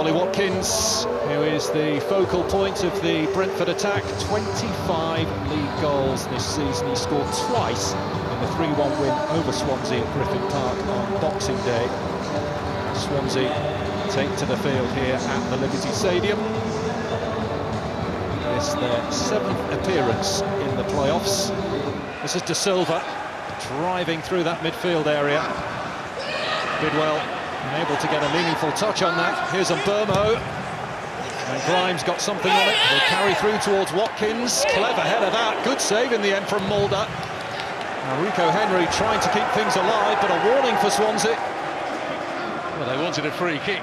Ollie Watkins, who is the focal point of the Brentford attack. 25 league goals this season. He scored twice in the 3-1 win over Swansea at Griffin Park on Boxing Day. Swansea take to the field here at the Liberty Stadium. It's their 7th appearance in the playoffs. This is De Silva driving through that midfield area. Bidwell able to get a meaningful touch on that. Here's a Burmo, and Grimes got something on it. Will carry through towards Watkins. Clever header that. Good save in the end from Mulder. Now Rico Henry trying to keep things alive, but a warning for Swansea. Well, they wanted a free kick.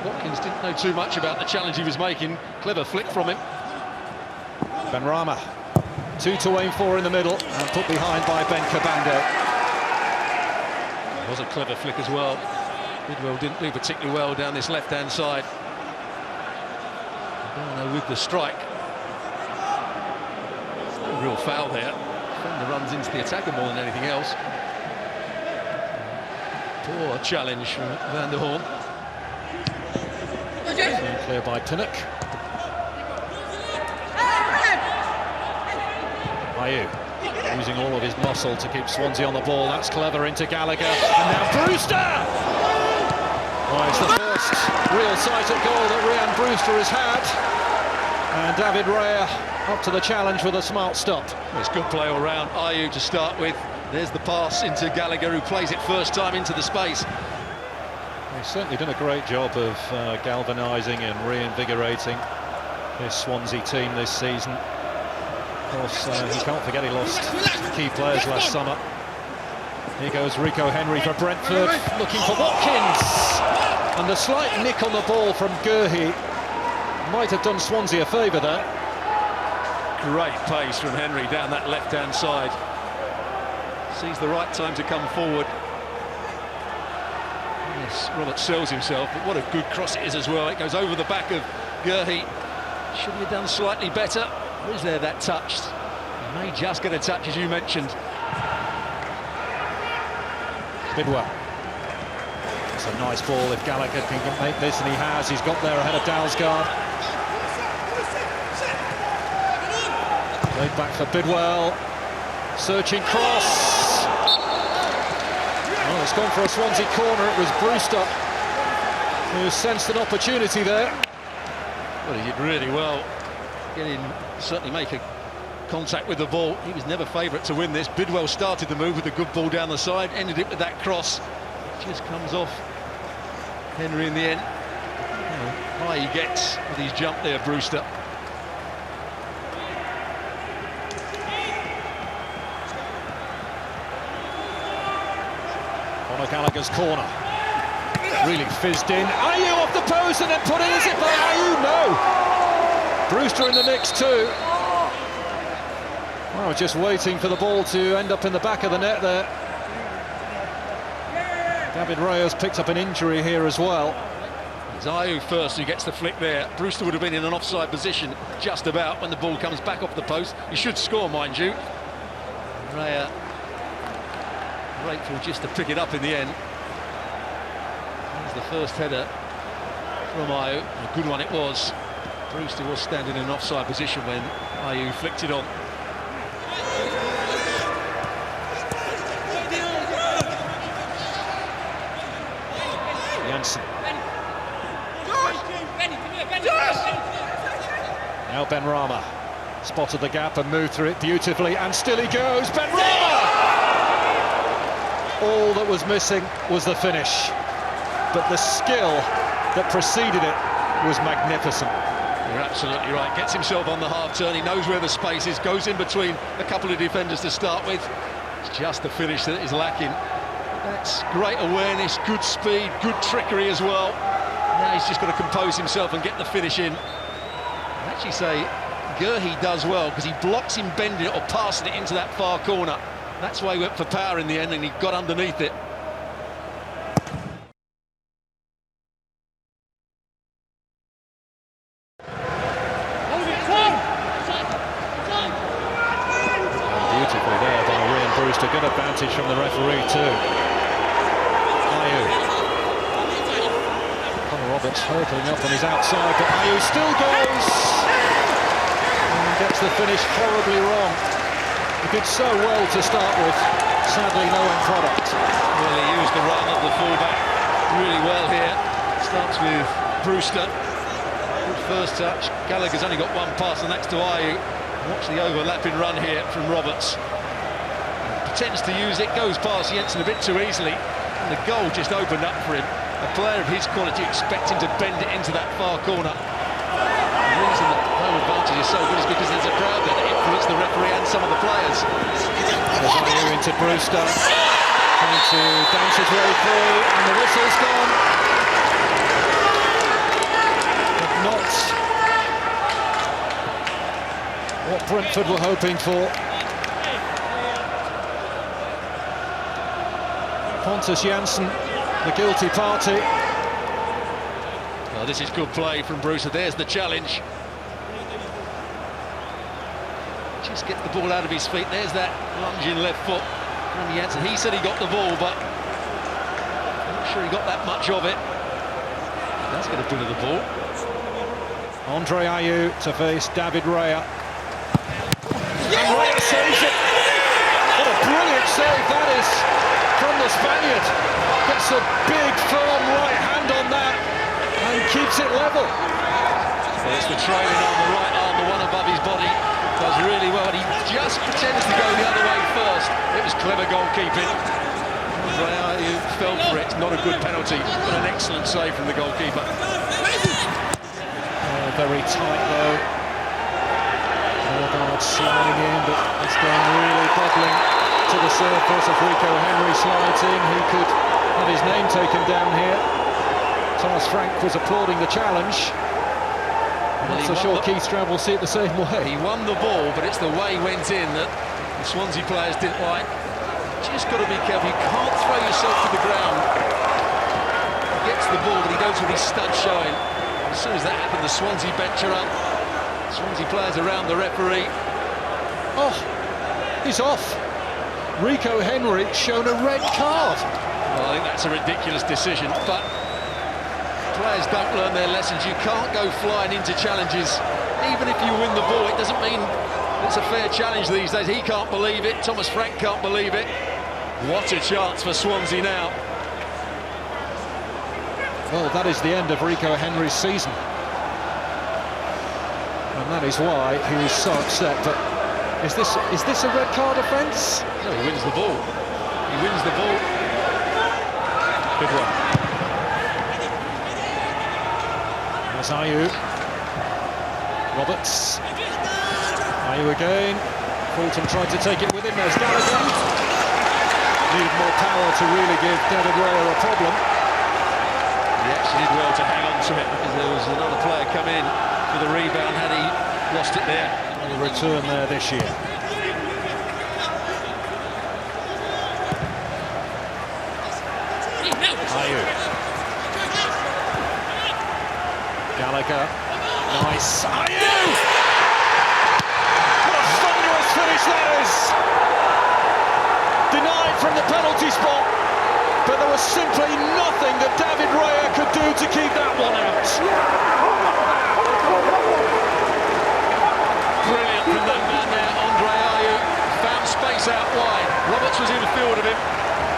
Watkins didn't know too much about the challenge he was making. Clever flick from him. Benrahma, 2 to aim for in the middle, and put behind by Ben Kabando. It was a clever flick as well. Bidwell didn't do particularly well down this left-hand side. Bono with the strike. No real foul there. Defender runs into the attacker more than anything else. Poor challenge from Van der Horn. Clear by Pinnock. Ayew using all of his muscle to keep Swansea on the ball. That's clever into Gallagher, and now Brewster! Oh, it's the first real sight at goal that Ryan Brewster has had, and David Raya up to the challenge with a smart stop. It's good play all round. Ayew to start with. There's the pass into Gallagher, who plays it first time into the space. He's certainly done a great job of galvanising and reinvigorating this Swansea team this season. Of course, you can't forget he lost key players last summer. Here goes Rico Henry for Brentford, looking for Watkins. And the slight nick on the ball from Gurhi might have done Swansea a favour there. Great pace from Henry down that left-hand side. Sees the right time to come forward. Yes, Robert sells himself, but what a good cross it is as well. It goes over the back of Gurhi. Should he have done slightly better? Or is there that touch? He may just get a touch, as you mentioned. Bidwell. It's a nice ball if Gallagher can make this, and he has. He's got there ahead of Dalsgaard. Laid back for Bidwell. Searching cross. Oh, it's gone for a Swansea corner. It was Brewster who sensed an opportunity there. Well, he did really well. Certainly make a contact with the ball. He was never favourite to win this. Bidwell started the move with a good ball down the side, ended it with that cross. It just comes off Henry in the end. How high he gets with his jump there, Brewster. Conor Gallagher's corner. Really fizzed in. Ayew off the post and then put in. Is it by Ayew? No. Brewster in the mix too. Well, just waiting for the ball to end up in the back of the net there. David Raya's picked up an injury here as well. It's Ayew first who gets the flick there. Brewster would have been in an offside position just about when the ball comes back off the post. He should score, mind you. Raya grateful just to pick it up in the end. There's the first header from Ayew. A good one it was. Brewster was standing in an offside position when Ayew flicked it on. Janssen. Now Benrahma spotted the gap and moved through it beautifully, and still he goes. Benrahma! All that was missing was the finish, but the skill that preceded it was magnificent. You're absolutely right. Gets himself on the half turn. He knows where the space is. Goes in between a couple of defenders to start with. It's just the finish that is lacking. That's great awareness, good speed, good trickery as well. Now he's just got to compose himself and get the finish in. I'd actually say Gurhi does well because he blocks him bending it or passing it into that far corner. That's why he went for power in the end, and he got underneath it. Beautifully there by Ryan Brewster. Good advantage from the referee too. Ayew. Connor Roberts hurtling up on his outside, but Ayew still goes and gets the finish horribly wrong. He did so well to start with, sadly no end product. Well, he used the run of the fullback really well here. Starts with Brewster. Good first touch. Gallagher's only got one pass, and that's to Ayew. Watch the overlapping run here from Roberts. Pretends to use it, goes past Jensen a bit too easily, and the goal just opened up for him. A player of his quality, expecting to bend it into that far corner. The reason that home advantage is so good is because there's a crowd there that influence the referee and some of the players. There's Ayew into Brewster, trying to dance his way through, and the whistle's gone. But not what Brentford were hoping for. Pontus Jansson, the guilty party. Well, this is good play from Brewster. There's the challenge. Just gets the ball out of his feet. There's that lunging left foot from Jansson. He said he got the ball, but I'm not sure he got that much of it. That's going to bring the ball. Andre Ayew to face David Raya. And Raya saves it. What a brilliant save that is from the Spaniard. Gets a big, firm right hand on that and keeps it level. Well, it's the trailing arm, the right arm, the one above his body. Does really well, and he just pretends to go the other way first. It was clever goalkeeping. Ayew fell for it. Not a good penalty, but an excellent save from the goalkeeper. Very tight though. Norgard sliding in, but it's going really bubbling to the surface. If Rico Henry slides in, he could have his name taken down here. Thomas Frank was applauding the challenge. I'm not so sure Keith Stroud will see it the same way. He won the ball, but it's the way he went in that the Swansea players didn't like. Just got to be careful. You can't throw yourself to the ground. He gets the ball, but he goes with his stud showing. As soon as that happened, the Swansea bench are up. Swansea players around the referee. Oh, he's off. Rico Henry shown a red card. Well, I think that's a ridiculous decision, but players don't learn their lessons. You can't go flying into challenges. Even if you win the ball, it doesn't mean it's a fair challenge these days. He can't believe it. Thomas Frank can't believe it. What a chance for Swansea now. Well, that is the end of Rico Henry's season. And that is why he was so upset. But is this a red card offence? No, he wins the ball. He wins the ball. Good one. There's Ayew. Roberts. Ayew again. Fulton tried to take it with him. There's Gallagher. Needed more power to really give David Raya a problem. He actually did well to hang on to it because there was another player come in for the rebound had he lost it there. He'll return there this year. Ayew. Gallagher. Nice. Ayew! What a thunderous finish that is! Denied from the penalty spot, but there was simply nothing that David Raya could do to keep that one out. Brilliant from that man there, Andre Ayew. Found space out wide. Roberts was in field of him.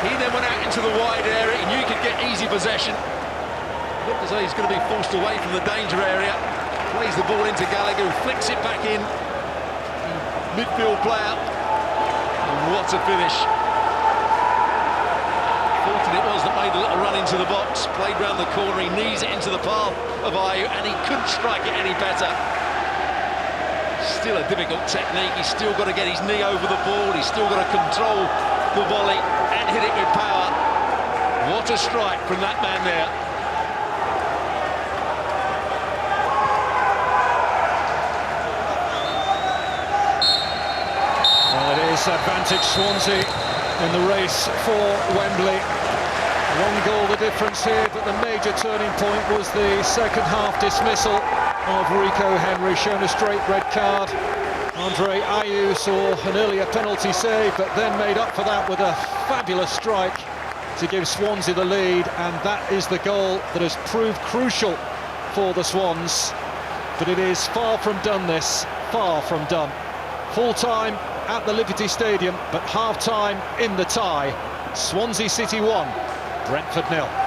He then went out into the wide area. He knew he could get easy possession. Looked as though he's going to be forced away from the danger area. Plays the ball into Gallagher, who flicks it back in. Midfield player. And what a finish. Fulton it was that made a little run into the box. Played round the corner, he knees it into the path of Ayew, and he couldn't strike it any better. Still a difficult technique. He's still got to get his knee over the ball. He's still got to control the volley and hit it with power. What a strike from that man there. Well, it is advantage Swansea in the race for Wembley. One goal the difference here, but the major turning point was the second half dismissal of Rico Henry, shown a straight red card. Andre Ayew saw an earlier penalty save, but then made up for that with a fabulous strike to give Swansea the lead, and that is the goal that has proved crucial for the Swans. But it is far from done, this, far from done. Full-time at the Liberty Stadium, but half-time in the tie. Swansea City 1, Brentford 0.